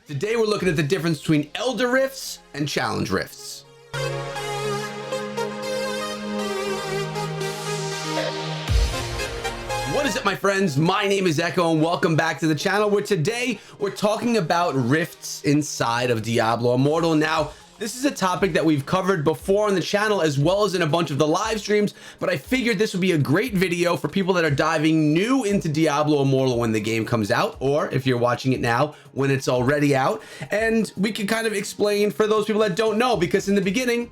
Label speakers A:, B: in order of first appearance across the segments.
A: Today we're looking at the difference between Elder Rifts and Challenge Rifts. What is up, my friends? My name is Echo and welcome back to the channel, where today we're talking about rifts inside of Diablo Immortal. Now, this is a topic that we've covered before on the channel as well as in a bunch of the live streams, but I figured this would be a great video for people that are diving new into Diablo Immortal when the game comes out, or if you're watching it now when it's already out. And we can kind of explain for those people that don't know, because in the beginning,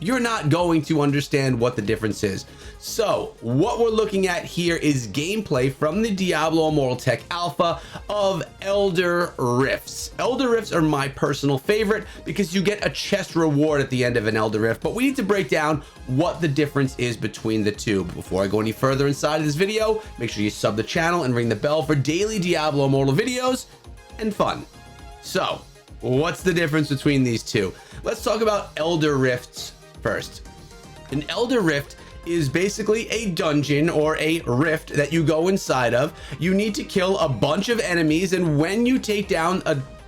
A: you're not going to understand what the difference is. So what we're looking at here is gameplay from the Diablo Immortal Tech Alpha of Elder Rifts. Elder Rifts are my personal favorite because you get a chest reward at the end of an Elder Rift, but we need to break down what the difference is between the two. Before I go any further inside of this video, make sure you sub the channel and ring the bell for daily Diablo Immortal videos and fun. So what's the difference between these two? Let's talk about Elder Rifts first. An Elder Rift is basically a dungeon or a rift that you go inside of. You need to kill a bunch of enemies, and when you take down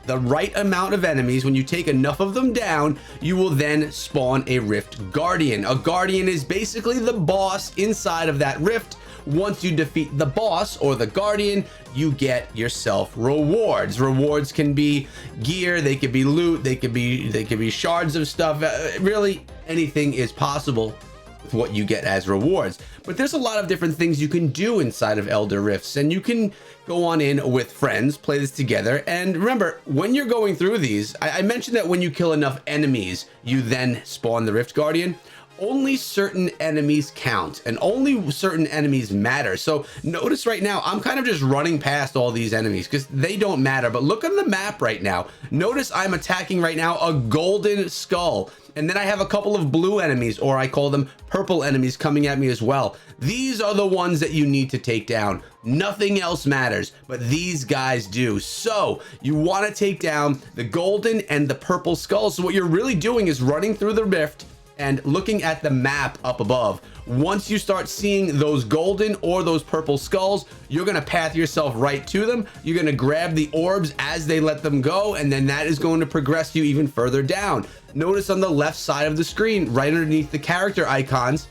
A: the right amount of enemies, when you take enough of them down, you will then spawn a Rift Guardian. A Guardian is basically the boss inside of that rift. Once you defeat the boss or the Guardian, you get yourself rewards. Rewards can be gear, they could be loot, they could be shards of stuff. Really, anything is possible with what you get as rewards. But there's a lot of different things you can do inside of Elder Rifts, and you can go on in with friends, play this together. And remember, when you're going through these, I mentioned that when you kill enough enemies, you then spawn the Rift Guardian. Only certain enemies count and only certain enemies matter. So notice right now, I'm kind of just running past all these enemies because they don't matter. But look on the map right now. Notice I'm attacking right now a golden skull. And then I have a couple of blue enemies, or I call them purple enemies, coming at me as well. These are the ones that you need to take down. Nothing else matters, but these guys do. So you want to take down the golden and the purple skulls. So what you're really doing is running through the rift and looking at the map up above. Once you start seeing those golden or those purple skulls, you're gonna path yourself right to them. You're gonna grab the orbs as they let them go, and then that is going to progress you even further down. Notice on the left side of the screen, right underneath the character icons,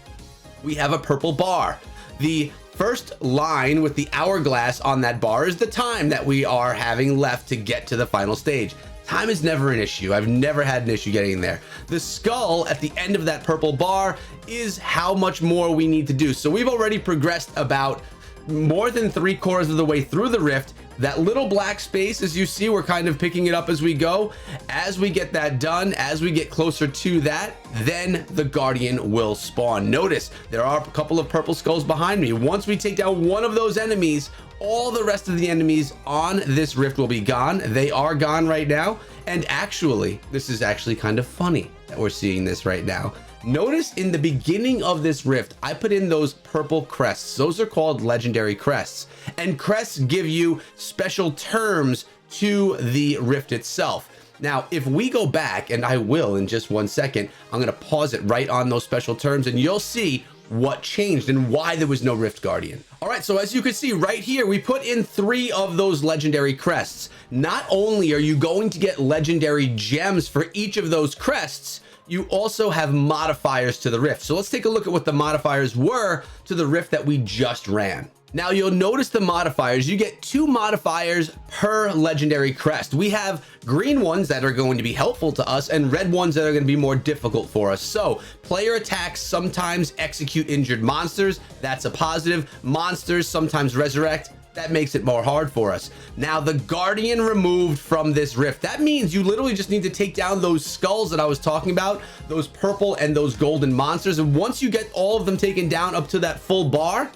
A: we have a purple bar. The first line with the hourglass on that bar is the time that we are having left to get to the final stage. Time is never an issue. I've never had an issue getting there. The skull at the end of that purple bar is how much more we need to do. So we've already progressed about more than 3/4 of the way through the rift. That little black space, as you see, we're kind of picking it up as we go. As we get that done, as we get closer to that, then the Guardian will spawn. Notice there are a couple of purple skulls behind me. Once we take down one of those enemies, all the rest of the enemies on this rift will be gone. They are gone right now. And actually, this is actually kind of funny that we're seeing this right now. Notice in the beginning of this rift, I put in those purple crests. Those are called legendary crests. And crests give you special terms to the rift itself. Now, if we go back, and I will in just one second, I'm gonna pause it right on those special terms and you'll see what changed and why there was no Rift Guardian. All right, so as you can see right here, we put in 3 of those legendary crests. Not only are you going to get legendary gems for each of those crests, you also have modifiers to the rift. So let's take a look at what the modifiers were to the rift that we just ran. Now you'll notice the modifiers, you get 2 modifiers per legendary crest. We have green ones that are going to be helpful to us and red ones that are going to be more difficult for us. So player attacks sometimes execute injured monsters. That's a positive. Monsters sometimes resurrect. That makes it more hard for us. Now the Guardian removed from this rift. That means you literally just need to take down those skulls that I was talking about, those purple and those golden monsters. And once you get all of them taken down up to that full bar,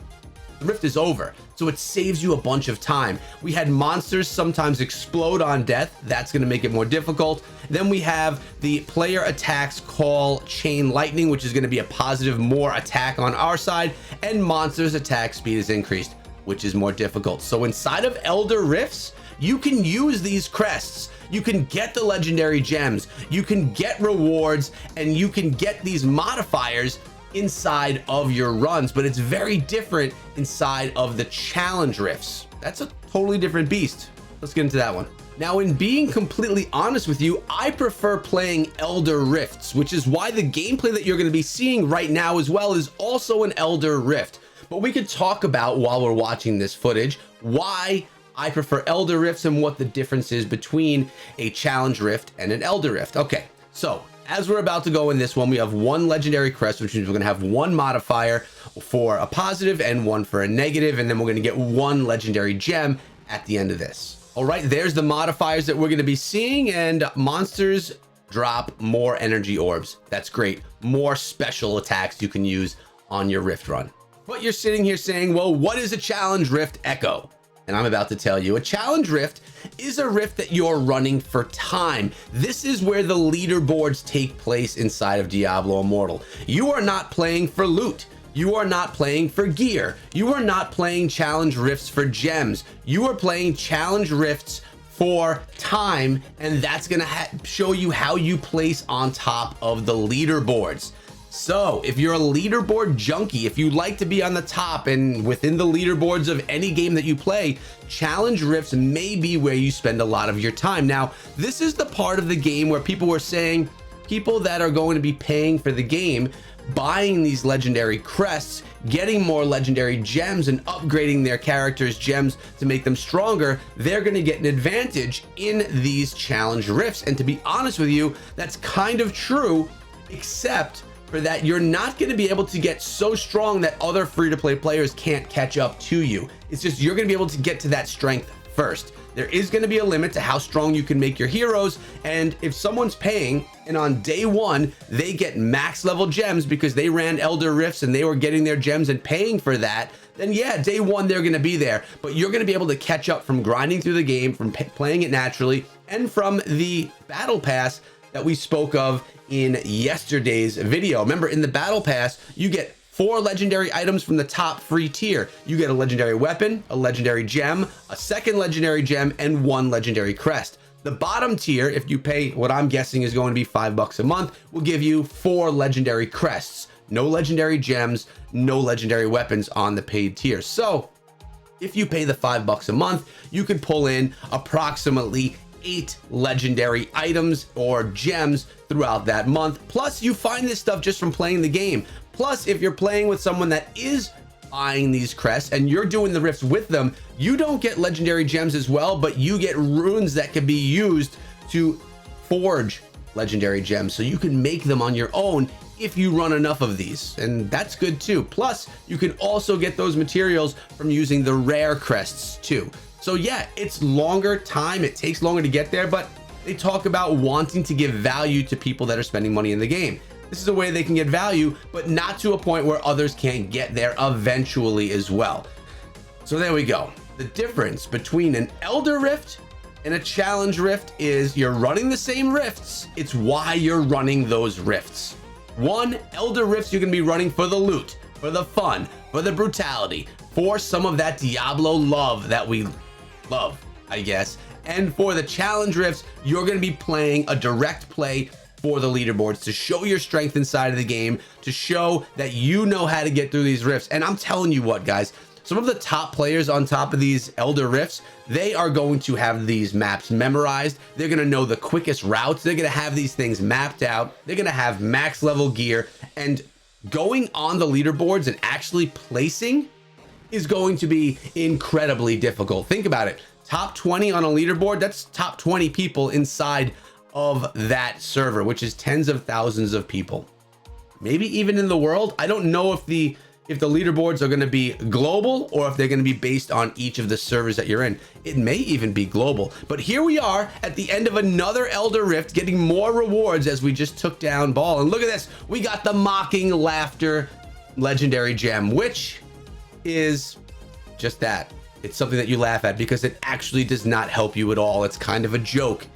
A: the rift is over. So it saves you a bunch of time. We had monsters sometimes explode on death. That's going to make it more difficult. Then we have the player attacks call chain lightning, which is going to be a positive, more attack on our side, and monsters attack speed is increased, which is more difficult. So inside of Elder Rifts, you can use these crests. You can get the legendary gems, you can get rewards, and you can get these modifiers inside of your runs, but it's very different inside of the challenge rifts. That's a totally different beast. Let's get into that one. Now, in being completely honest with you, I prefer playing Elder Rifts, which is why the gameplay that you're going to be seeing right now as well is also an Elder Rift. But we could talk about, while we're watching this footage, why I prefer Elder Rifts and what the difference is between a Challenge Rift and an Elder Rift. Okay, so as we're about to go in this one, we have one legendary crest, which means we're going to have one modifier for a positive and one for a negative, and then we're going to get one legendary gem at the end of this. All right, there's the modifiers that we're going to be seeing, and monsters drop more energy orbs. That's great. More special attacks you can use on your Rift run. But you're sitting here saying, well, what is a Challenge Rift, Echo? And I'm about to tell you, a Challenge Rift is a rift that you're running for time. This is where the leaderboards take place inside of Diablo Immortal. You are not playing for loot. You are not playing for gear. You are not playing Challenge Rifts for gems. You are playing Challenge Rifts for time, and that's gonna show you how you place on top of the leaderboards. So if you're a leaderboard junkie, if you like to be on the top and within the leaderboards of any game that you play, Challenge Rifts may be where you spend a lot of your time. Now, this is the part of the game where people were saying, people that are going to be paying for the game, buying these legendary crests, getting more legendary gems and upgrading their characters' gems to make them stronger, they're going to get an advantage in these Challenge Rifts. And to be honest with you, that's kind of true, except for that you're not going to be able to get so strong that other free-to-play players can't catch up to you. It's just you're going to be able to get to that strength first. There is going to be a limit to how strong you can make your heroes, and if someone's paying and on day one they get max level gems because they ran Elder Rifts and they were getting their gems and paying for that, then yeah, day one they're going to be there. But you're going to be able to catch up from grinding through the game, from playing it naturally, and from the battle pass that we spoke of in yesterday's video. Remember, in the battle pass you get 4 legendary items from the top free tier. You get a legendary weapon, a legendary gem, a second legendary gem, and 1 legendary crest. The bottom tier, if you pay what I'm guessing is going to be $5 a month, will give you 4 legendary crests. No legendary gems, no legendary weapons on the paid tier. So if you pay the $5 a month, you could pull in approximately 8 legendary items or gems throughout that month. Plus, you find this stuff just from playing the game. Plus, if you're playing with someone that is buying these crests and you're doing the rifts with them, you don't get legendary gems as well, but you get runes that can be used to forge legendary gems. So you can make them on your own if you run enough of these, and that's good too. Plus, you can also get those materials from using the rare crests too. So yeah, it's longer time, it takes longer to get there, but they talk about wanting to give value to people that are spending money in the game. This is a way they can get value, but not to a point where others can't get there eventually as well. So there we go. The difference between an Elder Rift and a Challenge Rift is you're running the same rifts. It's why you're running those rifts. One, Elder Rifts you're gonna be running for the loot, for the fun, for the brutality, for some of that Diablo love that we love, I guess. And for the Challenge Rifts, you're gonna be playing a direct play for the leaderboards to show your strength inside of the game, to show that you know how to get through these rifts. And I'm telling you what, guys, some of the top players on top of these Elder Rifts, they are going to have these maps memorized. They're going to know the quickest routes. They're going to have these things mapped out. They're going to have max level gear, and going on the leaderboards and actually placing is going to be incredibly difficult. Think about it. Top 20 on a leaderboard, that's top 20 people inside of that server, which is tens of thousands of people, maybe even in the world. I don't know if the leaderboards are going to be global or if they're going to be based on each of the servers that you're in. It may even be global. But here we are at the end of another Elder Rift, getting more rewards as we just took down Ball. And look at this, we got the Mocking Laughter legendary gem, which is just that. It's something that you laugh at because it actually does not help you at all. It's kind of a joke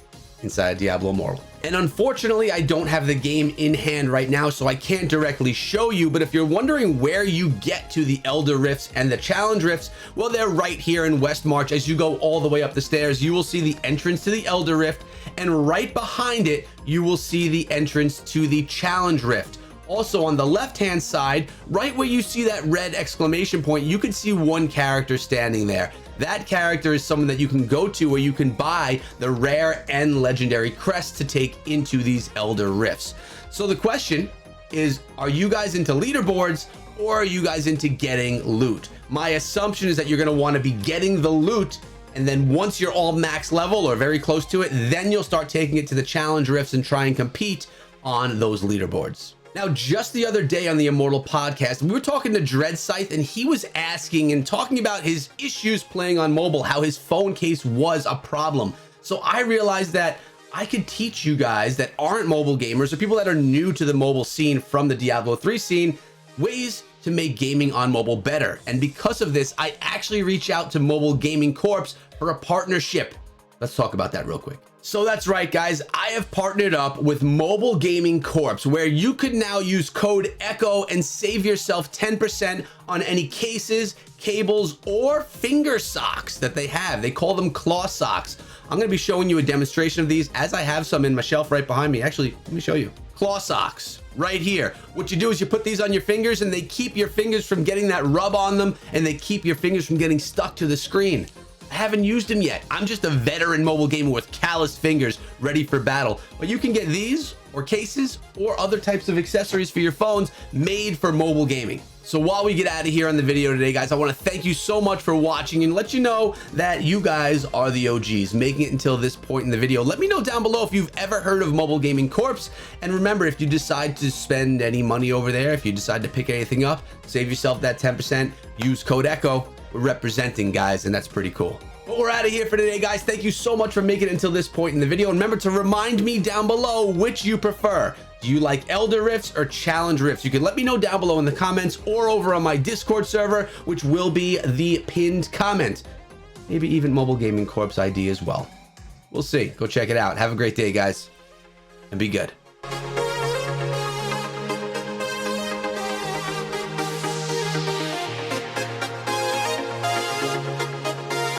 A: inside Diablo Immortal. And unfortunately, I don't have the game in hand right now, so I can't directly show you, but if you're wondering where you get to the Elder Rifts and the Challenge Rifts, well, they're right here in West March. As you go all the way up the stairs, you will see the entrance to the Elder Rift, and right behind it, you will see the entrance to the Challenge Rift. Also on the left hand side, right where you see that red exclamation point, you can see one character standing there. That character is someone that you can go to where you can buy the rare and legendary crests to take into these Elder Rifts. So the question is, are you guys into leaderboards or are you guys into getting loot? My assumption is that you're going to want to be getting the loot, and then once you're all max level or very close to it, then you'll start taking it to the challenge rifts and try and compete on those leaderboards. Now, just the other day on the Immortal podcast, we were talking to Dreadscythe, and he was asking and talking about his issues playing on mobile, how his phone case was a problem. So I realized that I could teach you guys that aren't mobile gamers or people that are new to the mobile scene from the Diablo 3 scene, ways to make gaming on mobile better. And because of this, I actually reached out to Mobile Gaming Corps for a partnership. Let's talk about that real quick. So that's right, guys. I have partnered up with Mobile Gaming Corps, where you could now use code ECHO and save yourself 10% on any cases, cables, or finger socks that they have. They call them claw socks. I'm going to be showing you a demonstration of these, as I have some in my shelf right behind me. Actually, let me show you. Claw socks right here. What you do is you put these on your fingers, and they keep your fingers from getting that rub on them, and they keep your fingers from getting stuck to the screen. I haven't used them yet. I'm just a veteran mobile gamer with calloused fingers ready for battle. But you can get these or cases or other types of accessories for your phones made for mobile gaming. So while we get out of here on the video today, guys, I want to thank you so much for watching and let you know that you guys are the OGs making it until this point in the video. Let me know down below if you've ever heard of Mobile Gaming Corps. And remember, if you decide to spend any money over there, if you decide to pick anything up, save yourself that 10%, use code ECHO. We're representing, guys, and that's pretty cool. But we're out of here for today, guys. Thank you so much for making it until this point in the video. And remember to remind me down below which you prefer. Do you like Elder Rifts or Challenge Rifts? You can let me know down below in the comments or over on my Discord server, which will be the pinned comment. Maybe even Mobile Gaming Corps ID as well. We'll see. Go check it out. Have a great day, guys, and be good.